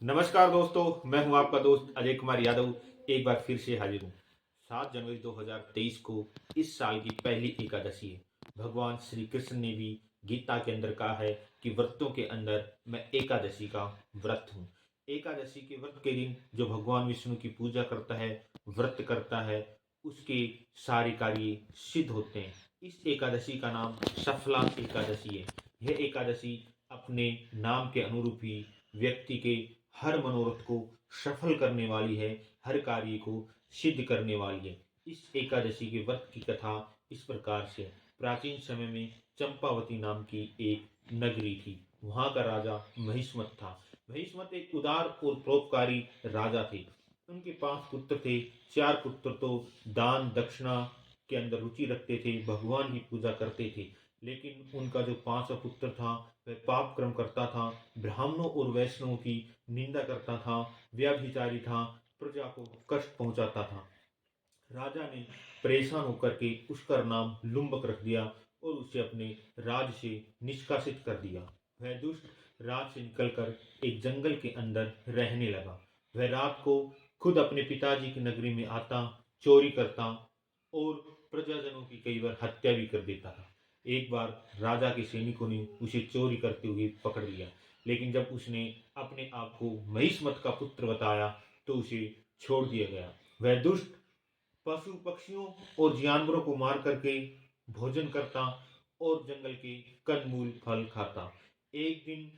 नमस्कार दोस्तों, मैं हूं आपका दोस्त अजय कुमार यादव। एक बार फिर से हाजिर हूं। 7 जनवरी 2023 को इस साल की पहली एकादशी है। भगवान श्री कृष्ण ने भी गीता के अंदर कहा है कि व्रतों के अंदर मैं एकादशी का व्रत हूं। एकादशी के व्रत के दिन जो भगवान विष्णु की पूजा करता है, व्रत करता है, उसके सारे कार्य सिद्ध होते हैं। इस एकादशी का नाम सफला एकादशी है। यह एकादशी अपने नाम के अनुरूप ही व्यक्ति के हर मनोरथ को सफल करने वाली है, हर कार्य को सिद्ध करने वाली है। इस एकादशी के व्रत की कथा इस प्रकार से है। प्राचीन समय में चंपावती नाम की एक नगरी थी। वहां का राजा महिष्मत था। महिष्मत एक उदार और परोपकारी राजा थे। उनके 5 पुत्र थे। 4 पुत्र तो दान दक्षिणा के अंदर रुचि रखते थे, भगवान की पूजा करते थे। लेकिन उनका जो 5वां पुत्र था वह पाप कर्म करता था, ब्राह्मणों और वैष्णवों की निंदा करता था, व्यभिचारी था, प्रजा को कष्ट पहुंचाता था। राजा ने परेशान होकर के उसका नाम लुम्बक रख दिया और उसे अपने राज से निष्कासित कर दिया। वह दुष्ट राज से निकलकर एक जंगल के अंदर रहने लगा। वह रात को खुद अपने पिताजी की नगरी में आता, चोरी करता और प्रजाजनों की कई बार हत्या भी कर देता था। एक बार राजा के सैनिकों ने उसे चोरी करते हुए पकड़ लिया, लेकिन जब उसने अपने आप को महिष्मत का पुत्र बताया तो उसे छोड़ दिया गया। वह दुष्ट पशु पक्षियों और जानवरों को मार करके भोजन करता और जंगल के कंदमूल फल खाता। एक दिन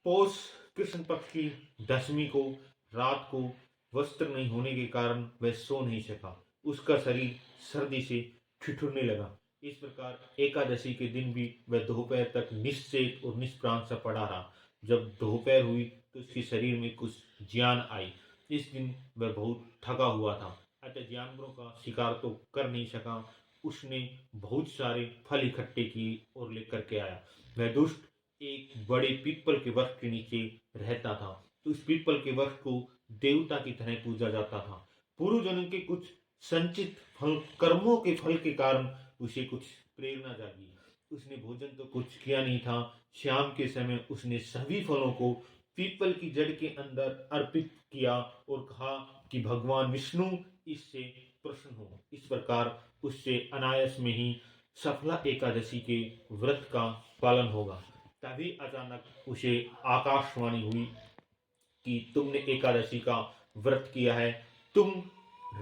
पौष कृष्ण पक्ष की दशमी को रात को वस्त्र नहीं होने के कारण वह सो नहीं सका। उसका शरीर सर्दी से ठिठुरने लगा। इस प्रकार एकादशी के दिन भी वह दोपहर तक निश्चेत और निष्प्राण सा पड़ा रहा। जब दोपहर हुई तो उसके शरीर में कुछ जान आई। इस दिन वह बहुत थका हुआ था, अतः जानवरों का शिकार तो कर नहीं सका। उसने बहुत सारे फल इकट्ठे किए और लेकर के आया। वह दुष्ट एक बड़े पीपल के वृक्ष के नीचे रहता था। तो उस पीपल के वृक्ष को देवता की तरह पूजा जाता था। पूर्व जन्म के कुछ संचित फल कर्मों के फल के कारण उसे कुछ प्रेरणा जागी। उसने भोजन तो कुछ किया नहीं था। शाम के समय उसने सभी फलों को पीपल की जड़ के अंदर अर्पित किया और कहा कि भगवान विष्णु इससे प्रसन्न हो। इस प्रकार उससे अनायास में ही सफला एकादशी के व्रत का पालन होगा। तभी अचानक उसे आकाशवाणी हुई कि तुमने एकादशी का व्रत किया है, तुम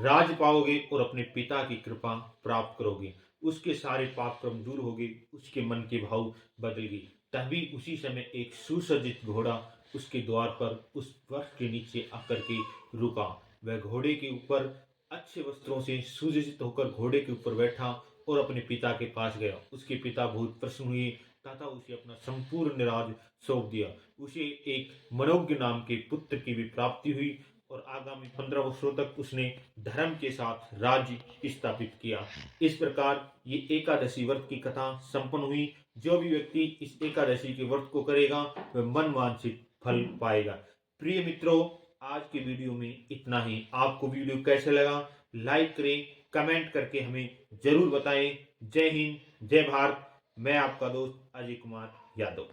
राज पाओगे और अपने पिता की कृपा प्राप्त करोगे। उसके सारे पाप कर्म दूर हो गए, उसके मन के भाव बदल गए। तभी उसी समय एक सुसज्जित घोड़ा उसके द्वार पर उस वृक्ष के नीचे आकर के रुका। वह घोड़े के ऊपर अच्छे वस्त्रों से सुसज्जित होकर घोड़े के ऊपर बैठा और अपने पिता के पास गया। उसके पिता बहुत प्रसन्न हुए तथा उसे अपना संपूर्ण राज्य सौंप दिया। उसे एक मनोज्ञ नाम के पुत्र की भी प्राप्ति हुई और आगामी 15 वर्षों तक उसने धर्म के साथ राज्य स्थापित किया। इस प्रकार ये एकादशी व्रत की कथा संपन्न हुई। जो भी व्यक्ति इस एकादशी के व्रत को करेगा वह मन वांछित फल पाएगा। प्रिय मित्रों, आज के वीडियो में इतना ही। आपको वीडियो कैसे लगा लाइक करें, कमेंट करके हमें जरूर बताएं। जय हिंद, जय भारत। मैं आपका दोस्त अजय कुमार यादव।